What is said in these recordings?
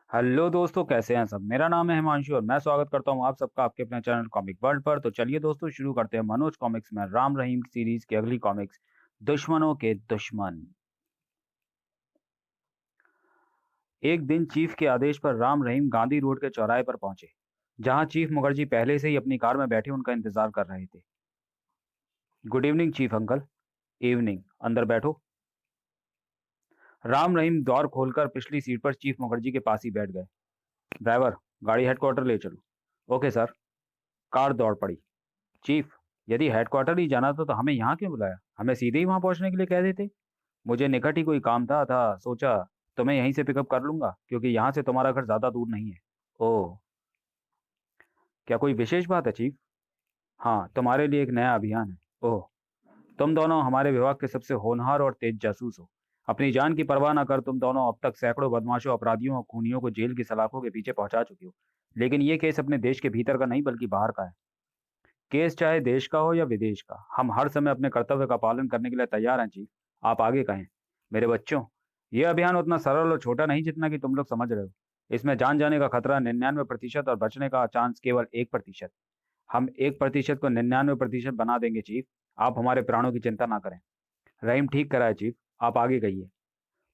Hello दोस्तों, कैसे हैं सब। मेरा नाम है हिमांशु और मैं स्वागत करता हूं आप सबका आपके अपने चैनल कॉमिक वर्ल्ड पर। तो चलिए दोस्तों, शुरू करते हैं मनोज कॉमिक्स में राम रहीम सीरीज की अगली कॉमिक्स, दुश्मनों के दुश्मन। एक दिन चीफ के आदेश पर राम रहीम गांधी रोड के चौराहे पर पहुंचे, जहां चीफ मुखर्जी पहले से ही अपनी कार में बैठे उनका इंतजार कर रहे थे। Good evening chief uncle. Evening, अंदर बैठो। राम रहीम द्वार खोलकर पिछली सीट पर चीफ मुखर्जी के पास ही बैठ गए। ड्राइवर, गाड़ी हेडक्वार्टर ले चलो। Okay sir. कार दौड़ पड़ी। चीफ, यदि हेडक्वार्टर ही जाना था तो हमें यहाँ क्यों बुलाया? हमें सीधे ही वहां पहुंचने के लिए कह देते। मुझे निकट ही कोई काम था सोचा तुम्हें यहीं से पिकअप कर लूंगा, क्योंकि यहाँ से तुम्हारा घर ज्यादा दूर नहीं है। ओह, क्या कोई विशेष बात है चीफ? हाँ, तुम्हारे लिए एक नया अभियान है। ओह, तुम दोनों हमारे विभाग के सबसे होनहार और तेज जासूस हो। अपनी जान की परवाह न कर तुम दोनों अब तक सैकड़ों बदमाशों, अपराधियों और खूनियों को जेल की सलाखों के पीछे पहुंचा चुके हो। लेकिन ये केस अपने देश के भीतर का नहीं बल्कि बाहर का है। केस चाहे देश का हो या विदेश का, हम हर समय अपने कर्तव्य का पालन करने के लिए तैयार हैं चीफ। आप आगे कहें। मेरे बच्चों, यह अभियान उतना सरल और छोटा नहीं जितना कि तुम लोग समझ रहे हो। इसमें जान जाने का खतरा 99% और बचने का चांस केवल 1%। हम 1% को 99% बना देंगे चीफ। आप हमारे प्राणों की चिंता ना करें। रहीम ठीक करा है चीफ। आप आगे कहिए।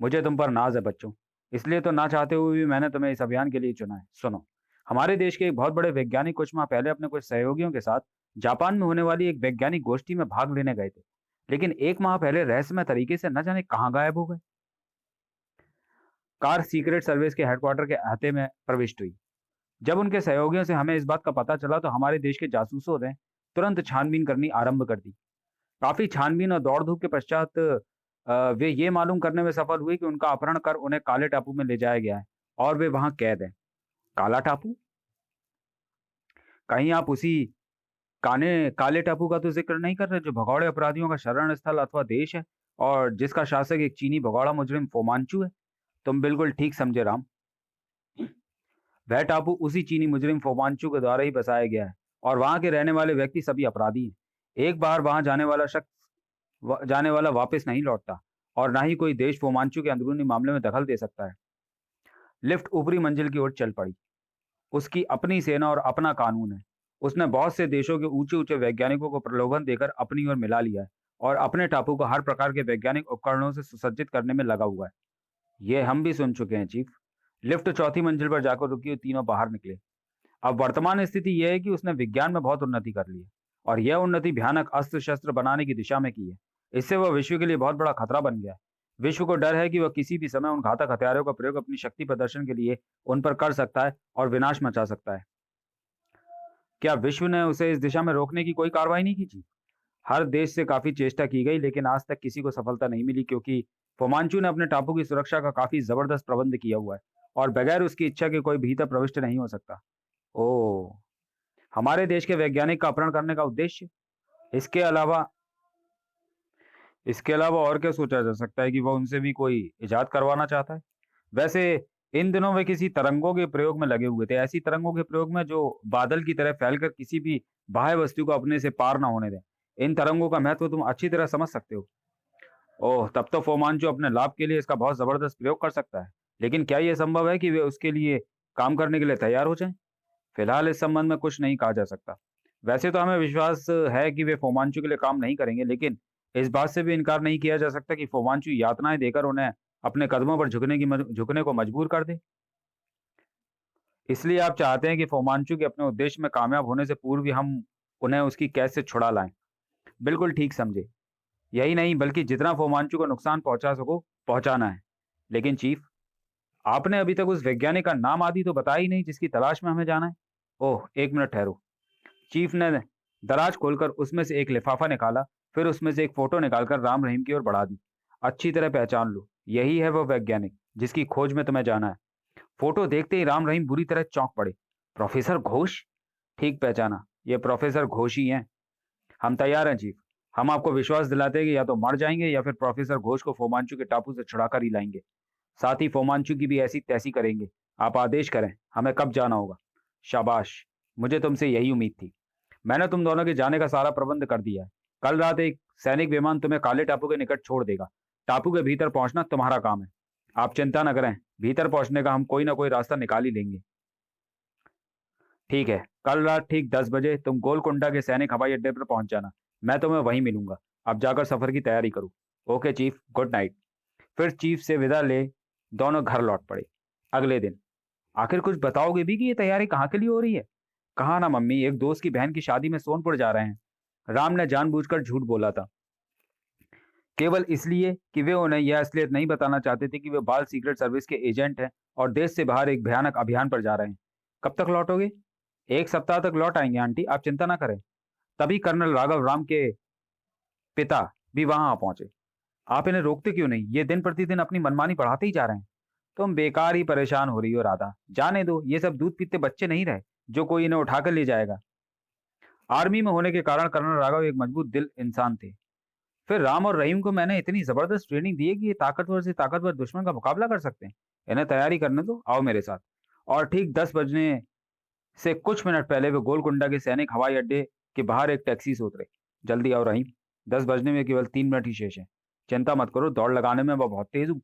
मुझे तुम पर नाज है बच्चों, इसलिए तो ना चाहते हुए भी मैंने तुम्हें इस अभियान के लिए चुना है। सुनो, हमारे देश के एक बहुत बड़े वैज्ञानिक कुछ माह पहले अपने कुछ सहयोगियों के साथ जापान में होने वाली एक वैज्ञानिक गोष्ठी में भाग लेने गए थे। लेकिन एक माह पहले रहस्यमय तरीके से न जाने कहाँ गायब हो गए। कार सीक्रेट सर्विस के हेडक्वार्टर के अहाते में प्रविष्ट हुई। जब उनके सहयोगियों से हमें इस बात का पता चला तो हमारे देश के जासूसों ने तुरंत छानबीन करनी आरंभ कर दी। काफी छानबीन और दौड़ धूप के पश्चात वे ये मालूम करने में सफल हुए कि उनका अपहरण कर उन्हें काले टापू में ले जाया गया है और वे वहां कैद हैं। काला टापू? कहीं आप उसी काने काले टापू का तो जिक्र नहीं कर रहे जो भगौड़े अपराधियों का शरण स्थल अथवा देश है, और जिसका शासक एक चीनी भगौड़ा मुजरिम फोमांचू है? तुम बिल्कुल ठीक समझे राम। वह टापू उसी चीनी मुजरिम फोमांचू के द्वारा ही बसाया गया है, और वहां के रहने वाले व्यक्ति सभी अपराधी हैं। एक बार वहां जाने वाला शख्स जाने वाला वापस नहीं लौटता, और ना ही कोई देश फोमांचू के अंदरूनी मामले में दखल दे सकता है। लिफ्ट ऊपरी मंजिल की ओर चल पड़ी। उसकी अपनी सेना और अपना कानून है। उसने बहुत से देशों के ऊंचे-ऊंचे वैज्ञानिकों को प्रलोभन देकर अपनी ओर मिला लिया है, और अपने टापू को हर प्रकार के वैज्ञानिक उपकरणों से सुसज्जित करने में लगा हुआ है। ये हम भी सुन चुके हैं चीफ। लिफ्ट चौथी मंजिल पर जाकर रुकी और तीनों बाहर निकले। अब वर्तमान स्थिति यह है कि उसने विज्ञान में बहुत उन्नति कर ली है, और यह उन्नति भयानक अस्त्र शस्त्र बनाने की दिशा में की है। इससे वह विश्व के लिए बहुत बड़ा खतरा बन गया है। विश्व को डर है कि वह किसी भी समय उन घातक हथियारों का प्रयोग अपनी शक्ति प्रदर्शन के लिए उन पर कर सकता है और विनाश मचा सकता है। क्या विश्व ने उसे इस दिशा में रोकने की कोई कार्रवाई नहीं की थी? हर देश से काफी चेष्टा की गई, लेकिन आज तक किसी को सफलता नहीं मिली, क्योंकि फोमांचू ने अपने टापू की सुरक्षा का काफी जबरदस्त प्रबंध किया हुआ है, और बगैर उसकी इच्छा के कोई भीतर प्रविष्ट नहीं हो सकता। ओह, हमारे देश के वैज्ञानिक का अपहरण करने का उद्देश्य? इसके अलावा इसके अलावा और क्या सोचा जा सकता है कि वह उनसे भी कोई इजाद करवाना चाहता है? वैसे इन दिनों वे किसी तरंगों के प्रयोग में लगे हुए थे, ऐसी तरंगों के प्रयोग में जो बादल की तरह फैलकर किसी भी बाह्य वस्तु को अपने से पार ना होने दें। इन तरंगों का महत्व तुम अच्छी तरह समझ सकते हो। ओह, तब तो फोमांचो अपने लाभ के लिए इसका बहुत जबरदस्त प्रयोग कर सकता है। लेकिन क्या यह संभव है कि वे उसके लिए काम करने के लिए तैयार हो जाएं? फिलहाल इस संबंध में कुछ नहीं कहा जा सकता। वैसे तो हमें विश्वास है कि वे फोमांचू के लिए काम नहीं करेंगे, लेकिन इस बात से भी इनकार नहीं किया जा सकता कि फोमांचू यातनाएं देकर उन्हें अपने कदमों पर झुकने को मजबूर कर दे। इसलिए आप चाहते हैं कि फोमांचू के अपने उद्देश्य में कामयाब होने से पूर्व ही हम उन्हें उसकी कैद से छुड़ा लाएं। बिल्कुल ठीक समझे। यही नहीं बल्कि जितना फोमांचू को नुकसान पहुंचा सको पहुंचाना है। लेकिन चीफ, आपने अभी तक उस वैज्ञानिक का नाम आदि तो बताया ही नहीं जिसकी तलाश में हमें जाना है। ओह, एक मिनट ठहरो। चीफ ने दराज खोलकर उसमें से एक लिफाफा निकाला, फिर उसमें से एक फोटो निकालकर राम रहीम की ओर बढ़ा दी। अच्छी तरह पहचान लो, यही है वो वैज्ञानिक जिसकी खोज में तुम्हें जाना है। फोटो देखते ही राम रहीम बुरी तरह चौंक पड़े। प्रोफेसर घोष? ठीक पहचाना, ये प्रोफेसर घोष ही हैं। हम तैयार हैं चीफ। हम आपको विश्वास दिलाते हैं कि या तो मर जाएंगे या फिर प्रोफेसर घोष को फोमांचू के टापू से छुड़ाकर ही लाएंगे। साथ ही फोमांचू की भी ऐसी तैसी करेंगे। आप आदेश करें, हमें कब जाना होगा? शाबाश, मुझे तुमसे यही उम्मीद थी। मैंने तुम दोनों के जाने का सारा प्रबंध कर दिया है। कल रात एक सैनिक विमान तुम्हें काले टापू के निकट छोड़ देगा। टापू के भीतर पहुंचना तुम्हारा काम है। आप चिंता न करें, भीतर पहुंचने का हम कोई ना कोई रास्ता निकाल ही लेंगे। ठीक है, कल रात ठीक 10 बजे तुम गोलकुंडा के सैनिक हवाई अड्डे पर पहुंच जाना। मैं तुम्हें वहीं मिलूंगा। अब जाकर सफर की तैयारी करो। Okay chief, good night. फिर चीफ से विदा ले दोनों घर लौट पड़े। अगले दिन, आखिर कुछ बताओगे भी कि ये तैयारी कहाँ के लिए हो रही है? कहा ना मम्मी, एक दोस्त की बहन की शादी में सोनपुर जा रहे हैं। राम ने जानबूझकर झूठ बोला था, केवल इसलिए कि वे उन्हें यह असलियत नहीं बताना चाहते थे कि वे बाल सीक्रेट सर्विस के एजेंट हैं और देश से बाहर एक भयानक अभियान पर जा रहे हैं। कब तक लौटोगे? 1 सप्ताह तक लौट आएंगे आंटी, आप चिंता ना करें। तभी कर्नल राघव राम के पिता भी वहां आ पहुंचे। आप इन्हें रोकते क्यों नहीं? ये दिन प्रतिदिन अपनी मनमानी बढ़ाते ही जा रहे हैं। तुम बेकार ही परेशान हो रही हो राधा, जाने दो। ये सब दूध पीते बच्चे नहीं रहे जो कोई इन्हें उठाकर ले जाएगा। आर्मी में होने के कारण कर्नल राघव एक मजबूत दिल इंसान थे। फिर राम और रहीम को मैंने इतनी जबरदस्त ट्रेनिंग दी है कि ये ताकतवर से ताकतवर दुश्मन का मुकाबला कर सकते हैं। इन्हें तैयारी करने दो, आओ मेरे साथ। और ठीक 10 बजने से कुछ मिनट पहले वे गोलकुंडा के सैनिक हवाई अड्डे के बाहर एक टैक्सी से उतरे। जल्दी आओ रहीम, 10 बजने में केवल 3 मिनट ही शेष है। चिंता मत करो, दौड़ लगाने में मैं बहुत तेज हूँ।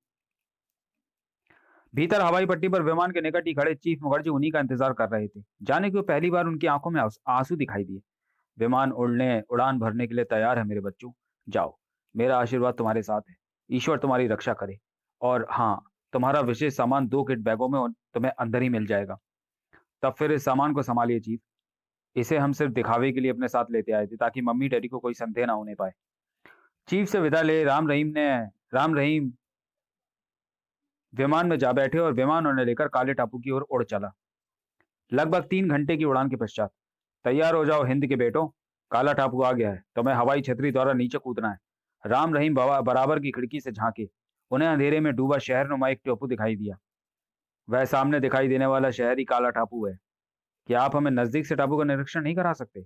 भीतर हवाई पट्टी पर विमान के निकट ही खड़े चीफ मुखर्जी उन्हीं का इंतजार कर रहे थे। जाने क्यों पहली बार उनकी आंखों में आंसू दिखाई दिए। विमान उड़ान भरने के लिए तैयार है मेरे बच्चों। जाओ, मेरा आशीर्वाद तुम्हारे साथ है। ईश्वर तुम्हारी रक्षा करे। और हाँ, तुम्हारा विशेष सामान 2 किट बैगों में तुम्हें अंदर ही मिल जाएगा। तब फिर इस सामान को संभालिए चीफ। इसे हम सिर्फ दिखावे के लिए अपने साथ लेते आए थे ताकि मम्मी डैडी को कोई संदेह ना होने पाए। चीफ से विदा ले राम रहीम विमान में जा बैठे और विमान उन्हें लेकर काले टापू की ओर उड़ चला। लगभग 3 घंटे की उड़ान के पश्चात, तैयार हो जाओ हिंद के बेटों, काला टापू आ गया है। तुम्हें हवाई छतरी द्वारा नीचे कूदना है। राम रहीम बराबर की खिड़की से झांके। उन्हें अंधेरे में डूबा शहर नुमा एक टापू दिखाई दिया। वह सामने दिखाई देने वाला शहर ही काला टापू है। क्या आप हमें नजदीक से टापू का निरीक्षण नहीं करा सकते?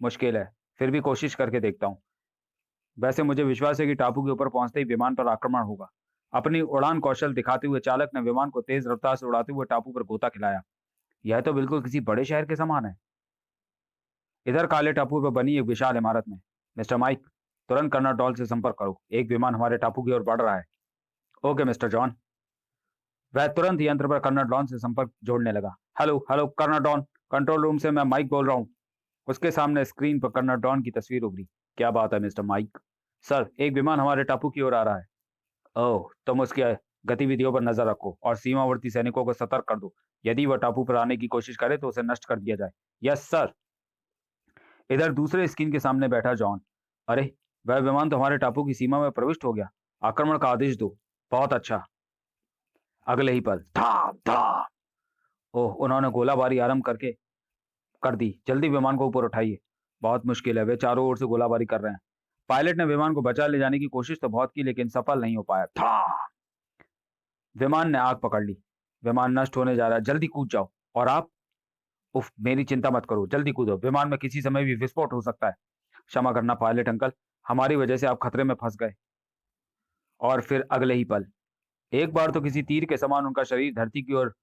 मुश्किल है, फिर भी कोशिश करके देखता हूँ। वैसे मुझे विश्वास है कि टापू के ऊपर पहुंचते ही विमान पर आक्रमण होगा। अपनी उड़ान कौशल दिखाते हुए चालक ने विमान को तेज रफ्तार से उड़ाते हुए टापू पर गोता खिलाया। यह तो बिल्कुल किसी बड़े शहर के समान है। इधर काले टापू पर बनी एक विशाल इमारत में, मिस्टर माइक, तुरंत कर्नल डॉल से संपर्क करो। एक विमान हमारे टापू की ओर बढ़ रहा है। Okay mister John. वह तुरंत यंत्र पर कर्नल डॉन से संपर्क जोड़ने लगा। Hello hello colonel Don, control room से मैं माइक बोल रहा हूँ। उसके सामने स्क्रीन पर कर्नल डॉन की तस्वीर उभरी। क्या बात है मिस्टर माइक? सर, एक विमान हमारे टापू की ओर आ रहा है। ओह, तुम उसकी गतिविधियों पर नजर रखो और सीमावर्ती सैनिकों को सतर्क कर दो। यदि वह टापू पर आने की कोशिश करे तो उसे नष्ट कर दिया जाए। Yes sir. इधर दूसरे स्क्रीन के सामने बैठा जॉन। अरे, वह विमान तो हमारे टापू की सीमा में प्रविष्ट हो गया। आक्रमण का आदेश दो। बहुत अच्छा। अगले ही पल धाम धाम। ओह, उन्होंने गोलाबारी आरंभ करके कर दी। जल्दी विमान को ऊपर उठाइए। बहुत मुश्किल है, वे चारों ओर से गोलाबारी कर रहे हैं। पायलट ने विमान को बचा ले जाने की कोशिश तो बहुत की लेकिन सफल नहीं हो पाया। धाम। विमान ने आग पकड़ ली। विमान नष्ट होने जा रहा है, जल्दी कूद जाओ। और आप? उफ, मेरी चिंता मत करो, जल्दी कूदो। विमान में किसी समय भी विस्फोट हो सकता है। क्षमा करना पायलट अंकल, हमारी वजह से आप खतरे में फंस गए। और फिर अगले ही पल, एक बार तो किसी तीर के समान उनका शरीर धरती की ओर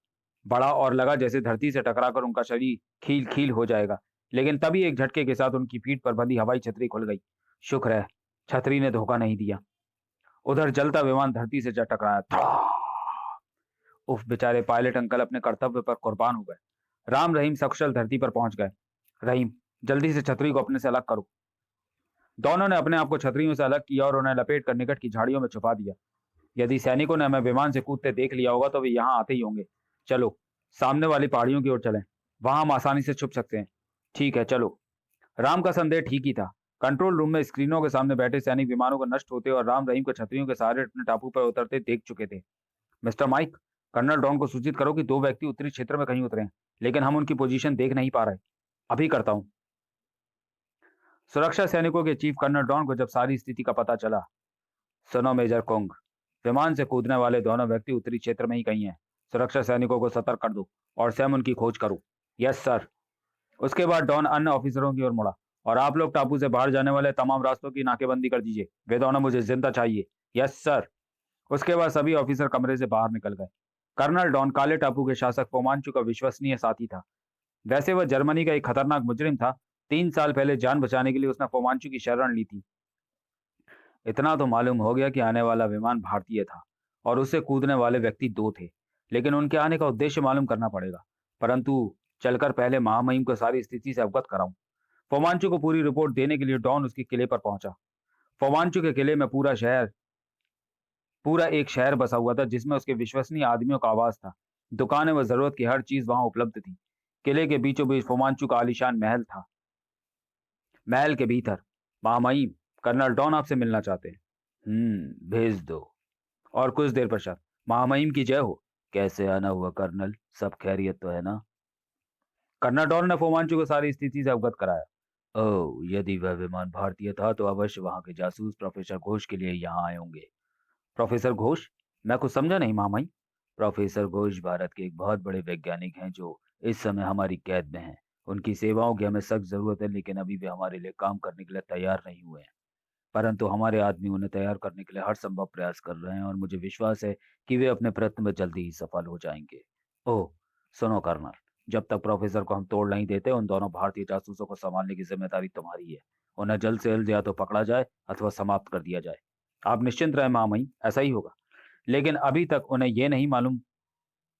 बढ़ा और लगा जैसे धरती से टकराकर उनका शरीर खील खील हो जाएगा। लेकिन तभी एक झटके के साथ उनकी पीठ पर बंधी हवाई छतरी खुल गई। शुक्र है, छतरी ने धोखा नहीं दिया। उधर जलता विमान धरती से जा टकराया था। उफ, बेचारे पायलट अंकल अपने कर्तव्य पर कुर्बान हो गए। राम रहीम सकुशल धरती पर पहुंच गए। रहीम, जल्दी से छतरी को अपने से अलग करो। दोनों ने अपने आप को छतरियों से अलग किया और उन्हें लपेट कर निकट की झाड़ियों में छुपा दिया। यदि सैनिकों ने हमें विमान से कूदते देख लिया होगा तो वे यहाँ आते ही होंगे। चलो, सामने वाली पहाड़ियों की ओर चलें, वहां हम आसानी से छुप सकते हैं। ठीक है, चलो। राम का संदेह ठीक ही था। कंट्रोल रूम में स्क्रीनों के सामने बैठे सैनिक विमानों को नष्ट होते और राम रहीम को छतरियों के सहारे अपने टापू पर उतरते देख चुके थे। मिस्टर माइक, कर्नल डॉन को सूचित करो कि 2 व्यक्ति उत्तरी क्षेत्र में कहीं उतरे हैं, लेकिन हम उनकी पोजीशन देख नहीं पा रहे। अभी करता हूँ। सुरक्षा सैनिकों के चीफ कर्नल डॉन को जब सारी स्थिति का पता चला। सुनो मेजर कुंग, विमान से कूदने वाले दोनों व्यक्ति उत्तरी क्षेत्र में ही कहीं हैं। सुरक्षा सैनिकों को सतर्क कर दो और स्वयं उनकी खोज करो। Yes sir. उसके बाद डॉन अन्य ऑफिसरों की ओर मुड़ा। और आप लोग टापू से बाहर जाने वाले तमाम रास्तों की नाकेबंदी कर दीजिए। वे दोनों मुझे जिंदा चाहिए। Yes sir. उसके बाद सभी ऑफिसर कमरे से बाहर निकल गए। कर्नल डॉन काले टापू के शासक फोमांचू का विश्वसनीय साथी था। वैसे वह जर्मनी का एक खतरनाक मुजरिम था। 3 साल पहले जान बचाने के लिए उसने फोमांचू की शरण ली थी। इतना तो मालूम हो गया कि आने वाला विमान भारतीय था और उससे कूदने वाले व्यक्ति 2 थे। लेकिन उनके आने का उद्देश्य मालूम करना पड़ेगा। परंतु चलकर पहले महामहिम को सारी स्थिति से अवगत कराऊं। फोमांचू को पूरी रिपोर्ट देने के लिए डॉन उसके किले पर पहुंचा। फोमांचू के किले में पूरा एक शहर बसा हुआ था, जिसमें उसके विश्वसनीय आदमियों का आवास था। दुकानें व जरूरत की हर चीज वहां उपलब्ध थी। किले के बीचों बीच फोमांचू का आलीशान महल था। महल के भीतर, महामहिम, कर्नल डॉन आपसे मिलना चाहते हैं। भेज दो। और कुछ देर पश्चात, महामहिम की जय हो। कैसे आना हुआ कर्नल, सब खैरियत तो है ना? कर्नल डॉन ने फोमांचू को सारी स्थिति से अवगत कराया। ओह, यदि वह विमान भारतीय था तो अवश्य वहां के जासूस प्रोफेसर घोष के लिए यहाँ आए होंगे। प्रोफेसर घोष? मैं कुछ समझा नहीं मामाई। प्रोफेसर घोष भारत के एक बहुत बड़े वैज्ञानिक हैं जो इस समय हमारी कैद में हैं। उनकी सेवाओं की हमें सख्त जरूरत है, लेकिन अभी वे हमारे लिए काम करने के लिए तैयार नहीं हुए हैं। परंतु हमारे आदमी उन्हें तैयार करने के लिए हर संभव प्रयास कर रहे हैं और मुझे विश्वास है कि वे अपने प्रयत्न में जल्दी ही सफल हो जाएंगे। ओह, सुनो कर्नल, जब तक प्रोफेसर को हम तोड़ नहीं देते, उन दोनों भारतीय जासूसों को संभालने की जिम्मेदारी तुम्हारी है। उन्हें जल्द से जल्द या तो पकड़ा जाए अथवा समाप्त कर दिया जाए। आप निश्चिंत रहे मामई, ऐसा ही होगा। लेकिन अभी तक उन्हें यह नहीं मालूम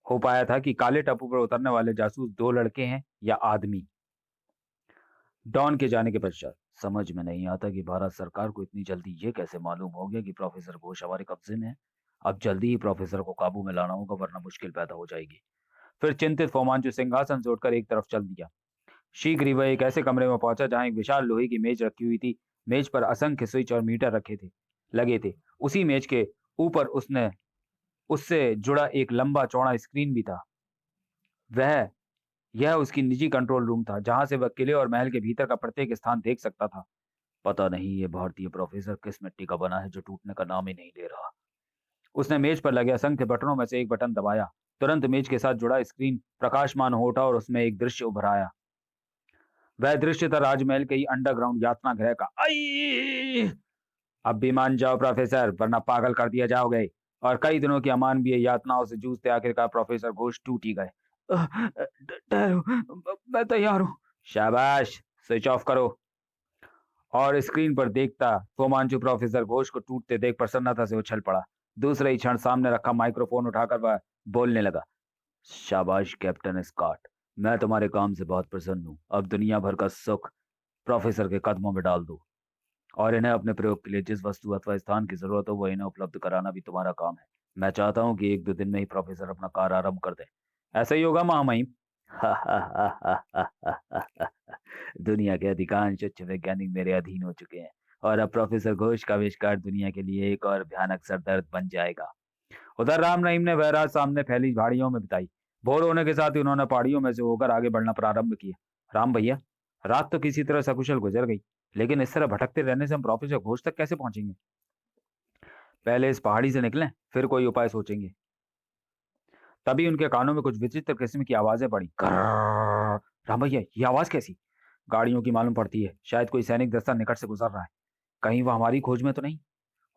हो पाया था कि काले टापू पर उतरने वाले जासूस दो लड़के हैं या आदमी। डॉन के जाने के पश्चात समझ में नहीं आता कि भारत सरकार को इतनी जल्दी ये कैसे मालूम हो गया कि प्रोफेसर घोष हमारे कब्जे में है। अब जल्दी ही प्रोफेसर को काबू में लाना होगा, वरना मुश्किल पैदा हो जाएगी। फिर चिंतित फोमांचू सिंहासन से उठकर एक तरफ चल दिया। शीघ्र ही वह एक ऐसे कमरे में पहुंचा जहां एक विशाल लोहे की मेज रखी हुई थी। मेज पर असंख्य स्विच और मीटर लगे थे। उसी मेज के ऊपर उसने उससे जुड़ा एक लंबा चौड़ा स्क्रीन भी था। वह यह उसकी निजी कंट्रोल रूम था, जहां से वह किले और महल के भीतर का प्रत्येक स्थान देख सकता था। पता नहीं ये भारतीय प्रोफेसर किस मिट्टी का बना है जो टूटने का नाम ही नहीं ले रहा। उसने मेज पर लगे असंख्य बटनों में से एक बटन दबाया। तुरंत मेज के साथ जुड़ा स्क्रीन प्रकाशमान हो उठा और उसमें एक दृश्य उभर आया। वह दृश्य था राजमहल के ही अंडरग्राउंड यातना गृह का। आई! अब भी मान जाओ प्रोफेसर, वरना पागल कर दिया जाओगे। और कई दिनों की अमानवीय यातनाओं से जूझते आखिरकार प्रोफेसर घोष टूट ही गए। ठहरो, मैं तैयार हूँ। शाबाश, स्विच ऑफ करो। और स्क्रीन पर देखता फोमांचू प्रोफेसर घोष को टूटते देख प्रसन्नता से उछल पड़ा। दूसरे ही क्षण सामने रखा माइक्रोफोन उठाकर वह बोलने लगा। शाबाश कैप्टन स्कॉट, मैं तुम्हारे काम से बहुत प्रसन्न हूँ। अब दुनिया भर का सुख प्रोफेसर के कदमों में डाल दो, और इन्हें अपने प्रयोग के लिए जिस वस्तु अथवा स्थान की जरूरत हो वह इन्हें उपलब्ध कराना भी तुम्हारा काम है। मैं चाहता हूँ कि एक दो दिन में ही प्रोफेसर अपना कार्य आरंभ कर दे। ऐसा ही होगा महामहिम। दुनिया के अधिकांश उच्च वैज्ञानिक मेरे अधीन हो चुके हैं, और अब प्रोफेसर घोष का आविष्कार दुनिया के लिए एक और भयानक सरदर्द बन जाएगा। उधर राम रहीम ने वह रात सामने फैली झाड़ियों में बिताई। भोर होने के साथ ही उन्होंने पहाड़ियों में से होकर आगे बढ़ना प्रारंभ किया। राम भैया, रात तो किसी तरह सकुशल गुजर गई, लेकिन इस तरह भटकते रहने से हम प्रोफेसर घोष तक कैसे पहुंचेंगे? पहले इस पहाड़ी से निकलें, फिर कोई उपाय सोचेंगे। तभी उनके कानों में कुछ विचित्र किस्म की आवाजें पड़ी। कर्रर्र। राम भैया, ये आवाज कैसी? गाड़ियों की मालूम पड़ती है। शायद कोई सैनिक दस्ता निकट से गुजर रहा है। कहीं वह हमारी खोज में तो नहीं?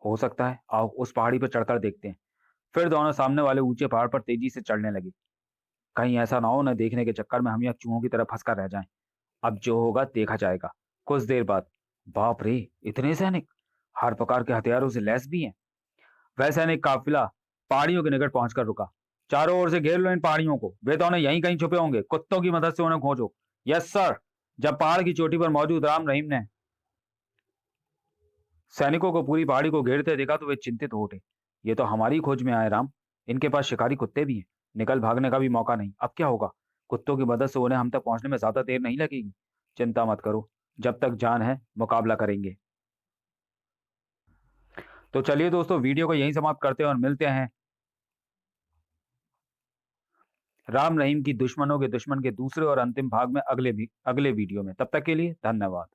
हो सकता है। आओ उस पहाड़ी पर चढ़कर देखते हैं। फिर दोनों सामने वाले ऊंचे पहाड़ पर तेजी से चढ़ने लगे। कहीं ऐसा ना हो न देखने के चक्कर में हम यहाँ चूहों की तरह फंसकर रह जाएं। अब जो होगा देखा जाएगा। कुछ देर बाद, बाप रे, इतने सैनिक! हर प्रकार के हथियारों से लैस भी हैं। वह सैनिक काफिला पहाड़ियों के निकट पहुंचकर रुका। चारों ओर से घेर लो इन पहाड़ियों को। वे दोनों यहीं कहीं छुपे होंगे। कुत्तों की मदद से उन्हें खोजो। Yes sir. जब पहाड़ की चोटी पर मौजूद राम रहीम ने सैनिकों को पूरी पहाड़ी को घेरते देखा तो वे चिंतित हो उठे। ये तो हमारी खोज में आए राम। इनके पास शिकारी कुत्ते भी हैं। निकल भागने का भी मौका नहीं। अब क्या होगा? कुत्तों की मदद से उन्हें हम तक पहुंचने में ज्यादा देर नहीं लगेगी। चिंता मत करो, जब तक जान है मुकाबला करेंगे। तो चलिए दोस्तों, वीडियो को यहीं समाप्त करते हैं और मिलते हैं राम रहीम की दुश्मनों के दुश्मन के दूसरे और अंतिम भाग में अगले वीडियो में। तब तक के लिए धन्यवाद।